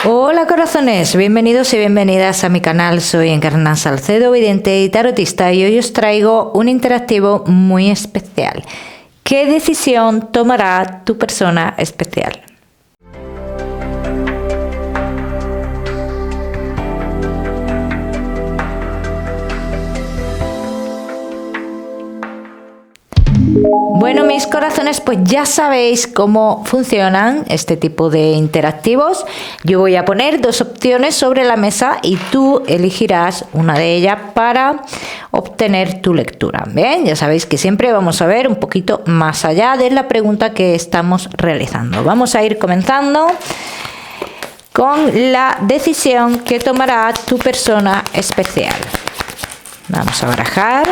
Hola corazones, bienvenidos y bienvenidas a mi canal. Soy Encarna Salcedo, vidente y tarotista, y hoy os traigo un interactivo muy especial. ¿Qué decisión tomará tu persona especial? Bueno, mis corazones, pues ya sabéis cómo funcionan este tipo de interactivos. Yo voy a poner dos opciones sobre la mesa y tú elegirás una de ellas para obtener tu lectura. Bien, ya sabéis que siempre vamos a ver un poquito más allá de la pregunta que estamos realizando. Vamos a ir comenzando con la decisión que tomará tu persona especial. Vamos a barajar.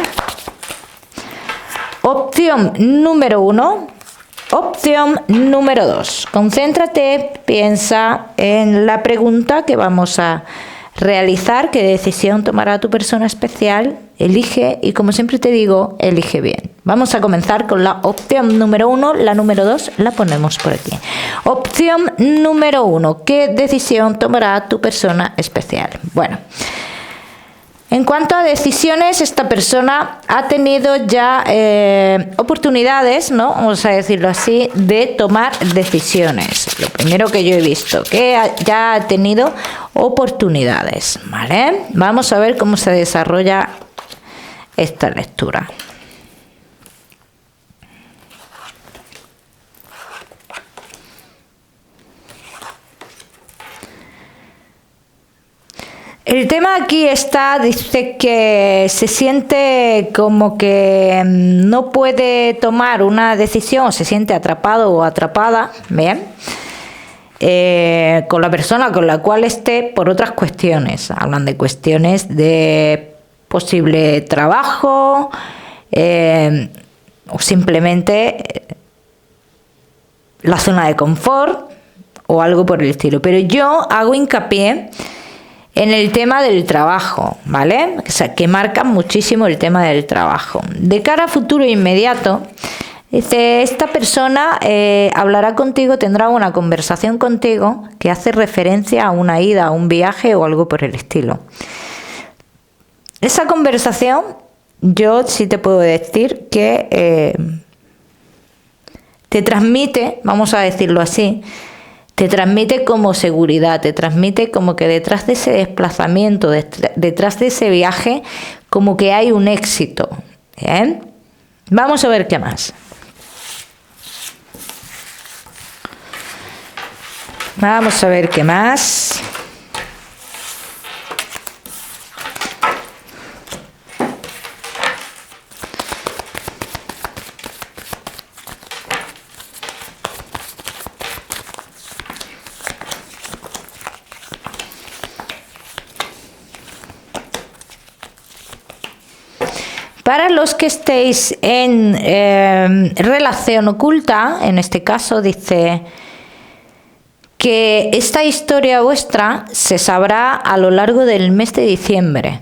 Opción número 1, opción número 2. Concéntrate, piensa en la pregunta que vamos a realizar, qué decisión tomará tu persona especial, elige y, como siempre te digo, elige bien. Vamos a comenzar con la opción número 1, la número 2 la ponemos por aquí. Opción número 1, ¿qué decisión tomará tu persona especial? Bueno, en cuanto a decisiones, esta persona ha tenido ya oportunidades, ¿no? Vamos a decirlo así, de tomar decisiones. Lo primero que yo he visto, que ya ha tenido oportunidades, ¿vale? Vamos a ver cómo se desarrolla esta lectura. El tema aquí está, dice que se siente como que no puede tomar una decisión, se siente atrapado o atrapada, ¿bien? Con la persona con la cual esté por otras cuestiones. Hablan de cuestiones de posible trabajo o simplemente la zona de confort o algo por el estilo. Pero yo hago hincapié en el tema del trabajo, ¿vale? O sea, que marca muchísimo el tema del trabajo. De cara a futuro inmediato, dice, esta persona hablará contigo, tendrá una conversación contigo que hace referencia a una ida, a un viaje o algo por el estilo. Esa conversación, yo sí te puedo decir que te transmite, vamos a decirlo así, te transmite como seguridad, te transmite como que detrás de ese desplazamiento, detrás de ese viaje, como que hay un éxito. ¿Bien? Vamos a ver qué más. Vamos a ver qué más. Para los que estéis en relación oculta, en este caso dice que esta historia vuestra se sabrá a lo largo del mes de diciembre.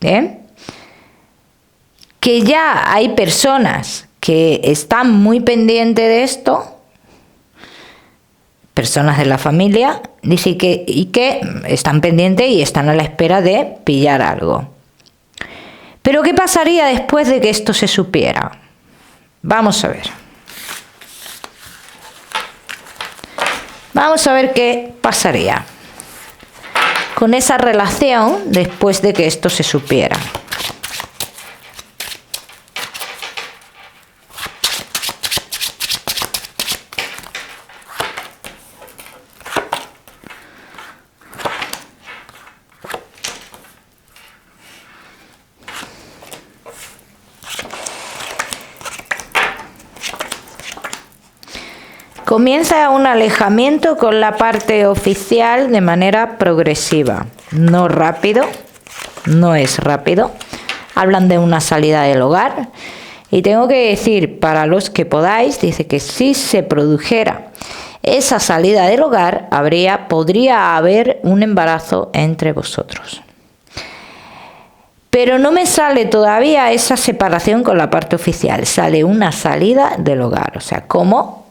¿Bien? Que ya hay personas que están muy pendientes de esto, personas de la familia, dice que están pendientes y están a la espera de pillar algo. Pero ¿qué pasaría después de que esto se supiera? Vamos a ver. Vamos a ver qué pasaría con esa relación después de que esto se supiera. Comienza un alejamiento con la parte oficial de manera progresiva, no rápido, no es rápido. Hablan de una salida del hogar y tengo que decir, para los que podáis, dice que si se produjera esa salida del hogar, podría haber un embarazo entre vosotros. Pero no me sale todavía esa separación con la parte oficial, sale una salida del hogar, o sea, ¿cómo?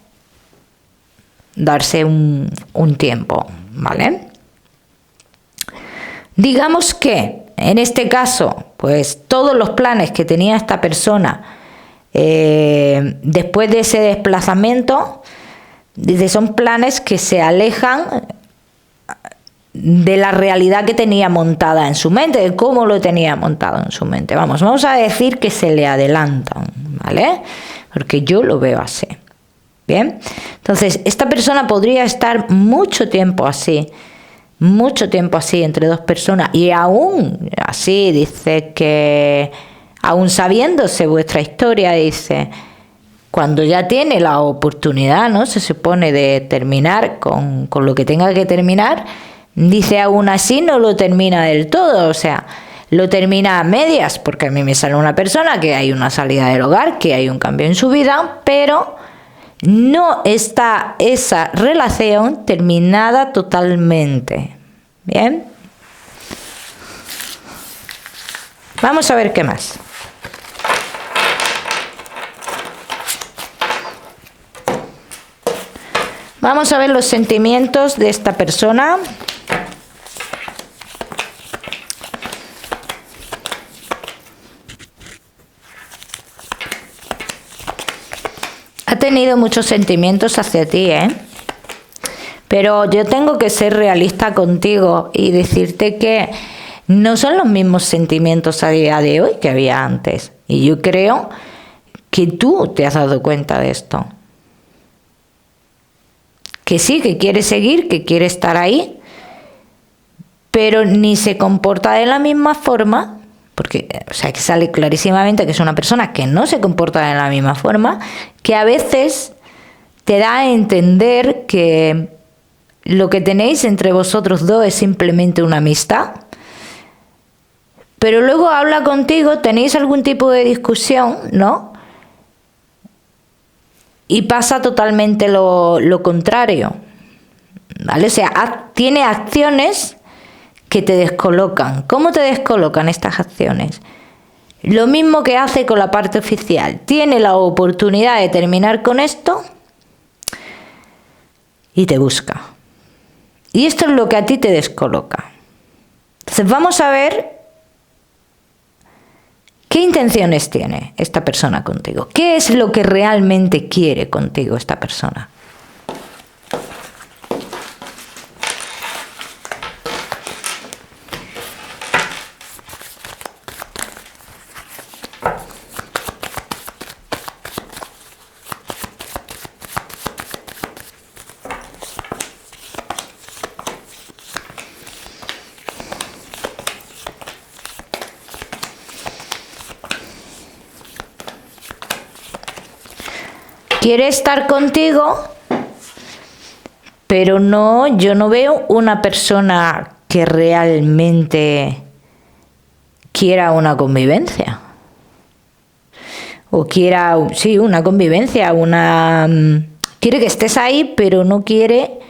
darse un tiempo, ¿vale? Digamos que en este caso, pues todos los planes que tenía esta persona después de ese desplazamiento, son planes que se alejan de la realidad que tenía montada en su mente, de cómo lo tenía montado en su mente. Vamos a decir que se le adelantan, ¿vale? Porque yo lo veo así. Bien, entonces esta persona podría estar mucho tiempo así entre dos personas, y aún así dice que, aún sabiéndose vuestra historia, dice, cuando ya tiene la oportunidad, ¿no?, se supone, de terminar con lo que tenga que terminar, dice, aún así no lo termina del todo, o sea, lo termina a medias, porque a mí me sale una persona que hay una salida del hogar, que hay un cambio en su vida, pero no está esa relación terminada totalmente. Bien. Vamos a ver qué más. Vamos a ver los sentimientos de esta persona. Ha tenido muchos sentimientos hacia ti, ¿eh? Pero yo tengo que ser realista contigo y decirte que no son los mismos sentimientos a día de hoy que había antes. Y yo creo que tú te has dado cuenta de esto. Que sí, que quiere seguir, que quiere estar ahí, pero ni se comporta de la misma forma, porque, o sea, que sale clarísimamente que es una persona que no se comporta de la misma forma, que a veces te da a entender que lo que tenéis entre vosotros dos es simplemente una amistad, pero luego habla contigo, tenéis algún tipo de discusión, ¿no? Y pasa totalmente lo contrario, ¿vale? O sea, tiene acciones que te descolocan. ¿Cómo te descolocan estas acciones? Lo mismo que hace con la parte oficial. Tiene la oportunidad de terminar con esto y te busca. Y esto es lo que a ti te descoloca. Entonces vamos a ver qué intenciones tiene esta persona contigo. ¿Qué es lo que realmente quiere contigo esta persona? Quiere estar contigo, pero no, yo no veo una persona que realmente quiera una convivencia. O quiera, sí, una convivencia, quiere que estés ahí, pero no quiere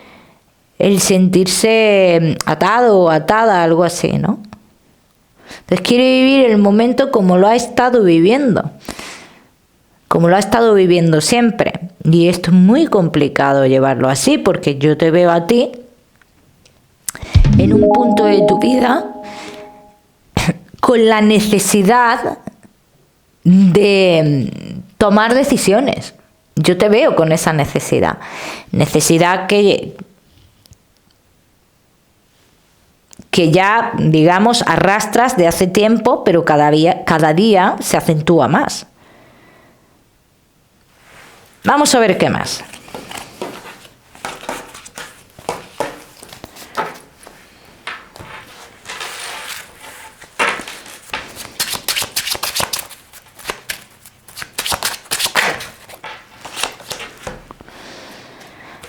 el sentirse atado o atada, algo así, ¿no? Entonces quiere vivir el momento como lo ha estado viviendo. Como lo ha estado viviendo siempre. Y esto es muy complicado llevarlo así, porque yo te veo a ti en un punto de tu vida con la necesidad de tomar decisiones. Yo te veo con esa necesidad. Necesidad que ya, digamos, arrastras de hace tiempo, pero cada día se acentúa más. Vamos a ver qué más.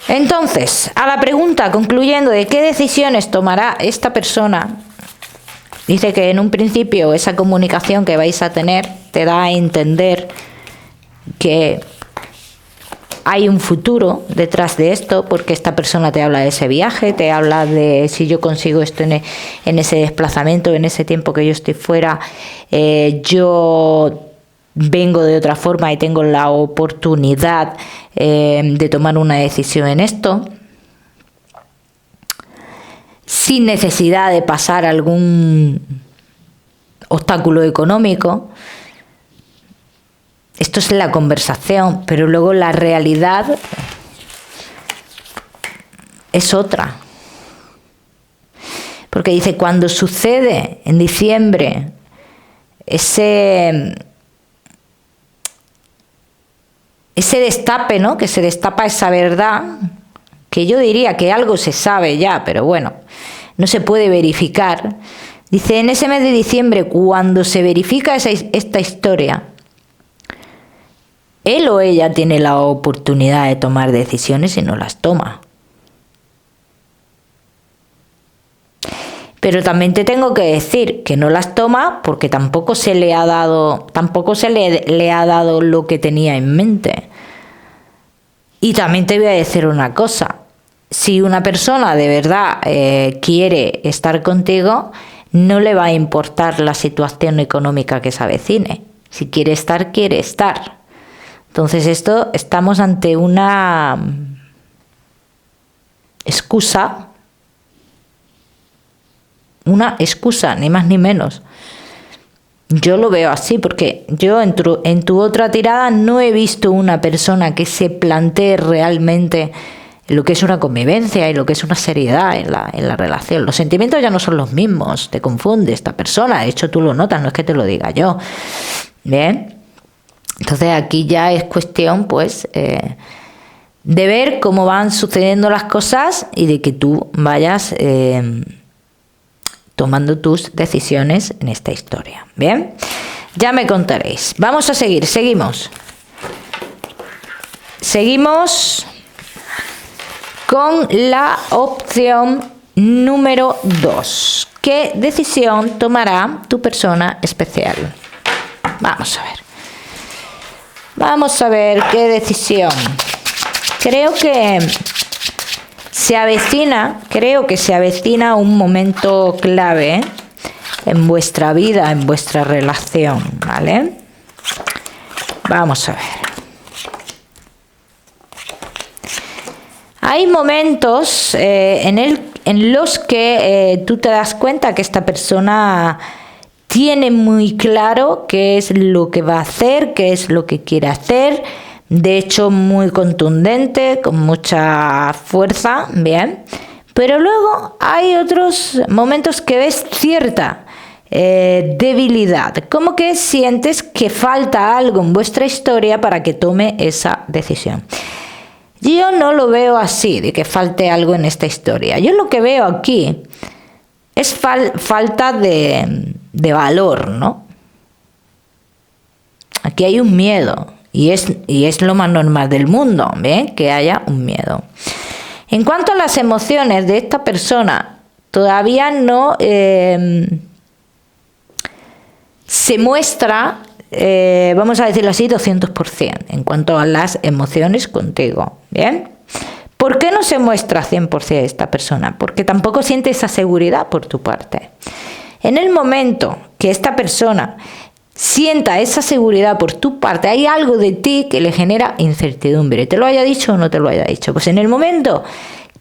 Entonces, a la pregunta, concluyendo, de qué decisiones tomará esta persona, dice que en un principio esa comunicación que vais a tener te da a entender que hay un futuro detrás de esto, porque esta persona te habla de ese viaje, te habla de si yo consigo esto en ese desplazamiento, en ese tiempo que yo estoy fuera, yo vengo de otra forma y tengo la oportunidad de tomar una decisión en esto. sin necesidad de pasar algún obstáculo económico. Esto es la conversación, pero luego la realidad es otra. Porque dice, cuando sucede en diciembre ese destape, ¿no? Que se destapa esa verdad, que yo diría que algo se sabe ya, pero bueno, no se puede verificar. Dice, en ese mes de diciembre, cuando se verifica esta historia, él o ella tiene la oportunidad de tomar decisiones y no las toma. Pero también te tengo que decir que no las toma porque tampoco se le ha dado lo que tenía en mente. Y también te voy a decir una cosa. Si una persona de verdad quiere estar contigo, no le va a importar la situación económica que se avecine. Si quiere estar, quiere estar. Entonces estamos ante una excusa, ni más ni menos. Yo lo veo así, porque yo en tu otra tirada no he visto una persona que se plantee realmente lo que es una convivencia y lo que es una seriedad en la relación. Los sentimientos ya no son los mismos, te confunde esta persona, de hecho tú lo notas, no es que te lo diga yo. Bien. Entonces aquí ya es cuestión pues de ver cómo van sucediendo las cosas y de que tú vayas tomando tus decisiones en esta historia. Bien, ya me contaréis. Vamos a seguimos con la opción número 2. ¿Qué decisión tomará tu persona especial? Vamos a ver qué decisión. Creo que se avecina un momento clave en vuestra vida, en vuestra relación, ¿vale? Vamos a ver. Hay momentos en los que tú te das cuenta que esta persona tiene muy claro qué es lo que va a hacer, qué es lo que quiere hacer, de hecho muy contundente, con mucha fuerza, bien, pero luego hay otros momentos que ves cierta debilidad, como que sientes que falta algo en vuestra historia para que tome esa decisión. Yo no lo veo así, de que falte algo en esta historia. Yo lo que veo aquí es falta de valor, ¿no? Aquí hay un miedo y es lo más normal del mundo, ¿bien? Que haya un miedo. En cuanto a las emociones de esta persona, todavía no se muestra, vamos a decirlo así, 200% en cuanto a las emociones contigo, ¿bien? ¿Por qué no se muestra 100% esta persona? Porque tampoco siente esa seguridad por tu parte. En el momento que esta persona sienta esa seguridad por tu parte, hay algo de ti que le genera incertidumbre. ¿Te lo haya dicho o no te lo haya dicho? Pues en el momento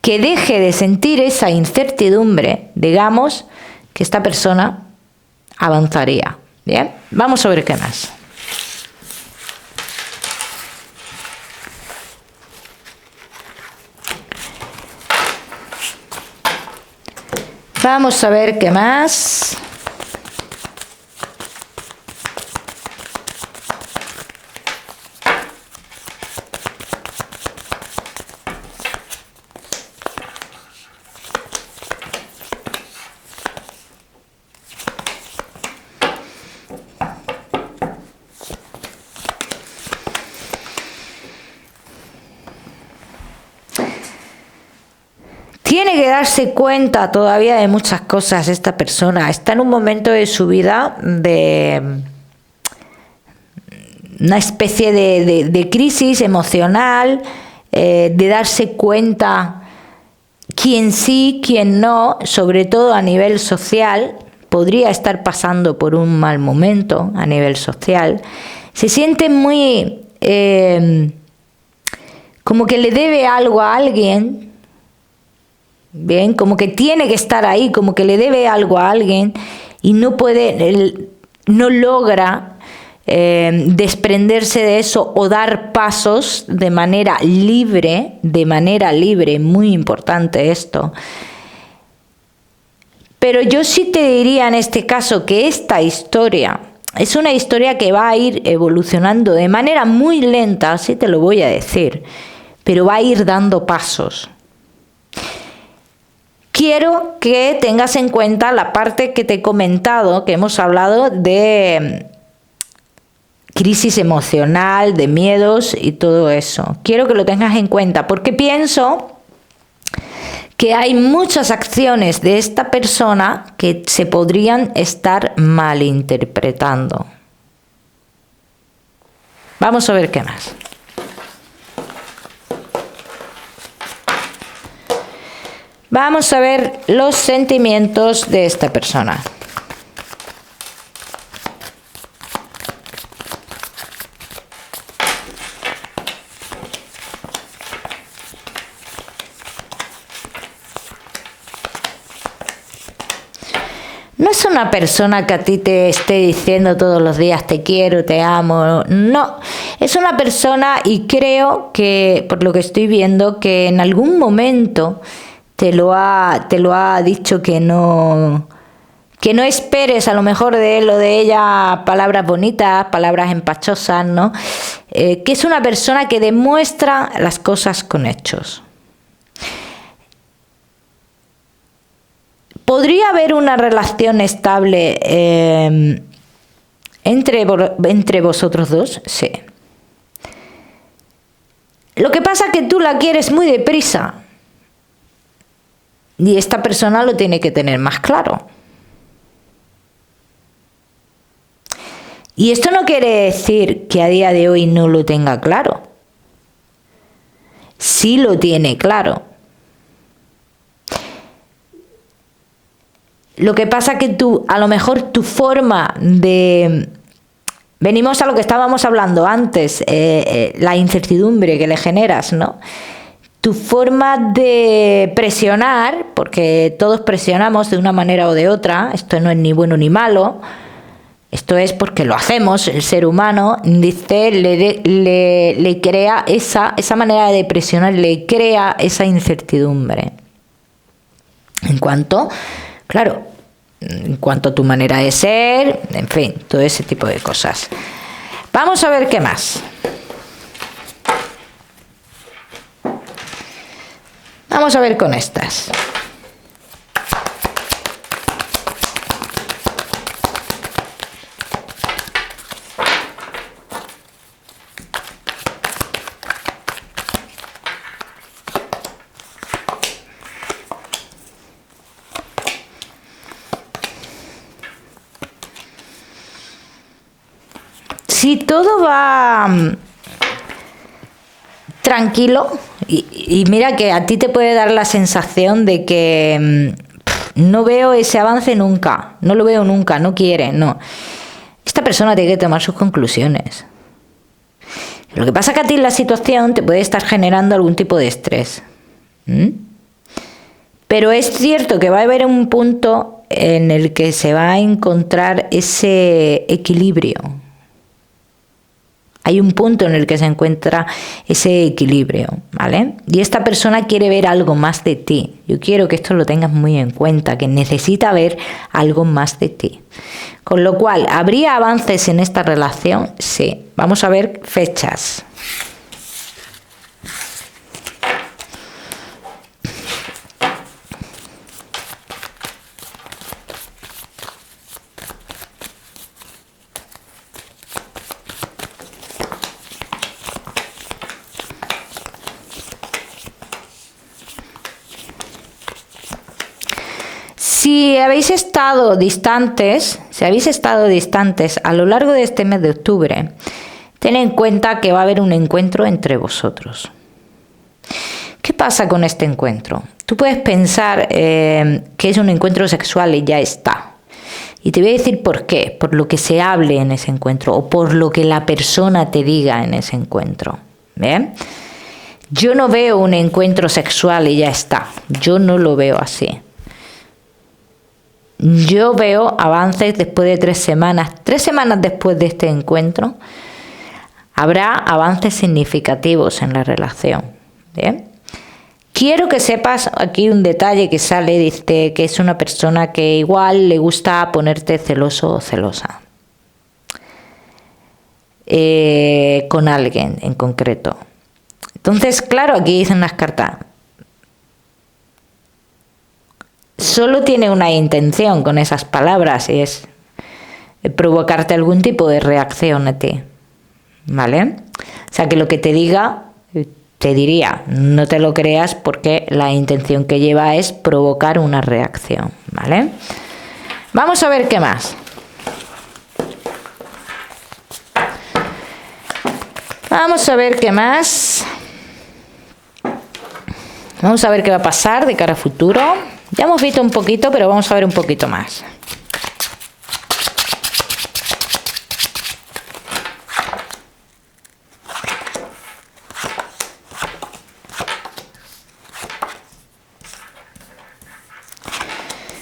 que deje de sentir esa incertidumbre, digamos que esta persona avanzaría. Bien, vamos a ver qué más. Vamos a ver qué más. Tiene que darse cuenta todavía de muchas cosas esta persona. Está en un momento de su vida de una especie de crisis emocional, de darse cuenta quién sí, quién no, sobre todo a nivel social. Podría estar pasando por un mal momento a nivel social. Se siente muy como que le debe algo a alguien. Bien, como que tiene que estar ahí, como que le debe algo a alguien y no puede, no logra desprenderse de eso o dar pasos de manera libre, muy importante esto. Pero yo sí te diría en este caso que esta historia es una historia que va a ir evolucionando de manera muy lenta, así te lo voy a decir, pero va a ir dando pasos. Quiero que tengas en cuenta la parte que te he comentado, que hemos hablado de crisis emocional, de miedos y todo eso. Quiero que lo tengas en cuenta porque pienso que hay muchas acciones de esta persona que se podrían estar malinterpretando. Vamos a ver qué más. Vamos a ver los sentimientos de esta persona. No es una persona que a ti te esté diciendo todos los días te quiero, te amo. No, es una persona, y creo que, por lo que estoy viendo, que en algún momento te lo ha dicho que no esperes a lo mejor de él o de ella palabras bonitas, palabras empachosas, ¿no? Que es una persona que demuestra las cosas con hechos. ¿Podría haber una relación estable entre vosotros dos? Sí. Lo que pasa es que tú la quieres muy deprisa. Y esta persona lo tiene que tener más claro. Y esto no quiere decir que a día de hoy no lo tenga claro. Sí lo tiene claro. Lo que pasa es que tú, a lo mejor tu forma de... Venimos a lo que estábamos hablando antes, la incertidumbre que le generas, ¿no? Tu forma de presionar, porque todos presionamos de una manera o de otra, esto no es ni bueno ni malo, esto es porque lo hacemos, el ser humano, dice, le crea esa manera de presionar, le crea esa incertidumbre. En cuanto, claro, en cuanto a tu manera de ser, en fin, todo ese tipo de cosas. Vamos a ver qué más. Vamos a ver con estas. Si todo va tranquilo, y mira que a ti te puede dar la sensación de que no veo ese avance nunca, no lo veo nunca, no quiere, no. Esta persona tiene que tomar sus conclusiones. Lo que pasa es que a ti la situación te puede estar generando algún tipo de estrés. Pero es cierto que va a haber un punto en el que se va a encontrar ese equilibrio. Hay un punto en el que se encuentra ese equilibrio, ¿vale? Y esta persona quiere ver algo más de ti. Yo quiero que esto lo tengas muy en cuenta, que necesita ver algo más de ti. Con lo cual, ¿habría avances en esta relación? Sí. Vamos a ver fechas. Si habéis estado distantes a lo largo de este mes de octubre, ten en cuenta que va a haber un encuentro entre vosotros. ¿Qué pasa con este encuentro? Tú puedes pensar que es un encuentro sexual y ya está. Y te voy a decir por qué. Por lo que se hable en ese encuentro o por lo que la persona te diga en ese encuentro. ¿Bien? Yo no veo un encuentro sexual y ya está. Yo no lo veo así. Yo veo avances después de 3 semanas. 3 semanas después de este encuentro, habrá avances significativos en la relación. ¿Bien? Quiero que sepas aquí un detalle que sale, dice que es una persona que igual le gusta ponerte celoso o celosa. Con alguien en concreto. Entonces, claro, aquí dicen las cartas. Solo tiene una intención con esas palabras y es provocarte algún tipo de reacción a ti. ¿Vale? O sea, que lo que te diga, te diría, no te lo creas porque la intención que lleva es provocar una reacción. ¿Vale? Vamos a ver qué más. Vamos a ver qué más. Vamos a ver qué va a pasar de cara a futuro. Ya hemos visto un poquito, pero vamos a ver un poquito más.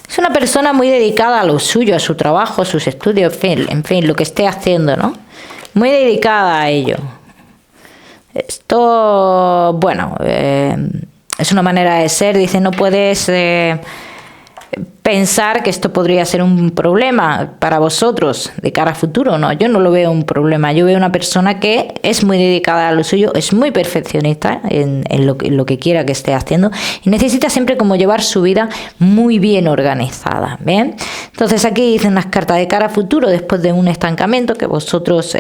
Es una persona muy dedicada a lo suyo, a su trabajo, a sus estudios, en fin, lo que esté haciendo, ¿no? Muy dedicada a ello. Esto, bueno, es una manera de ser. Dice, no puedes pensar que esto podría ser un problema para vosotros de cara a futuro. No, yo no lo veo un problema. Yo veo una persona que es muy dedicada a lo suyo, es muy perfeccionista en lo que quiera que esté haciendo y necesita siempre como llevar su vida muy bien organizada. ¿Bien? Entonces aquí dicen las cartas de cara a futuro, después de un estancamiento que vosotros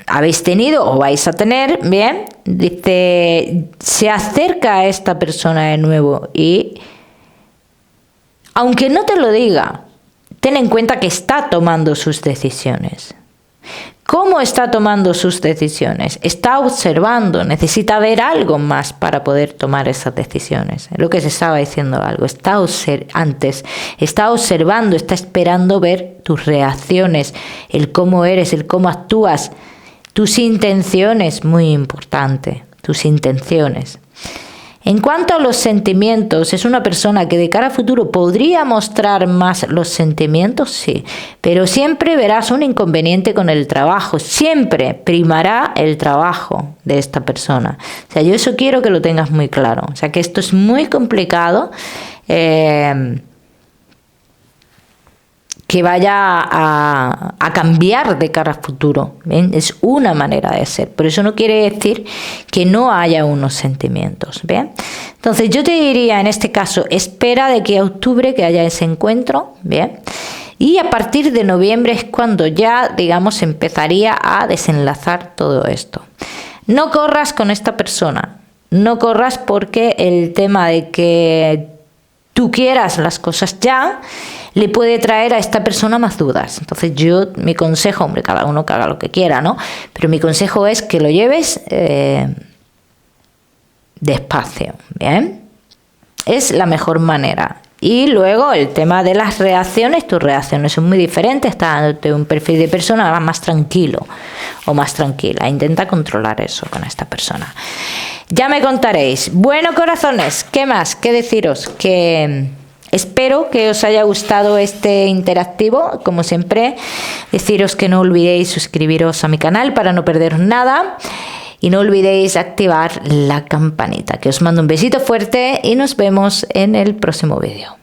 habéis tenido o vais a tener, bien, dice, se acerca a esta persona de nuevo y aunque no te lo diga, ten en cuenta que está tomando sus decisiones. ¿Cómo está tomando sus decisiones? Está observando, necesita ver algo más para poder tomar esas decisiones. Es lo que se estaba diciendo algo. Está observando, está esperando ver tus reacciones, el cómo eres, el cómo actúas. Tus intenciones, muy importante, tus intenciones. En cuanto a los sentimientos, es una persona que de cara a futuro podría mostrar más los sentimientos, sí, pero siempre verás un inconveniente con el trabajo, siempre primará el trabajo de esta persona. O sea, yo eso quiero que lo tengas muy claro, o sea, que esto es muy complicado, que vaya a cambiar de cara a futuro. ¿Ven? Es una manera de ser, pero eso no quiere decir que no haya unos sentimientos. ¿Bien? Entonces yo te diría en este caso, espera de que a octubre que haya ese encuentro, ¿bien? Y a partir de noviembre es cuando ya, digamos, empezaría a desenlazar todo esto. No corras con esta persona, no corras porque el tema de que tú quieras las cosas ya, le puede traer a esta persona más dudas. Entonces mi consejo, hombre, cada uno que haga lo que quiera, ¿no? Pero mi consejo es que lo lleves despacio, ¿bien? Es la mejor manera. Y luego el tema de las reacciones, tus reacciones son muy diferentes, está dándote un perfil de persona más tranquilo o más tranquila. Intenta controlar eso con esta persona. Ya me contaréis. Bueno, corazones, ¿qué más? ¿Qué deciros? Que espero que os haya gustado este interactivo. Como siempre, deciros que no olvidéis suscribiros a mi canal para no perderos nada. Y no olvidéis activar la campanita, que os mando un besito fuerte y nos vemos en el próximo vídeo.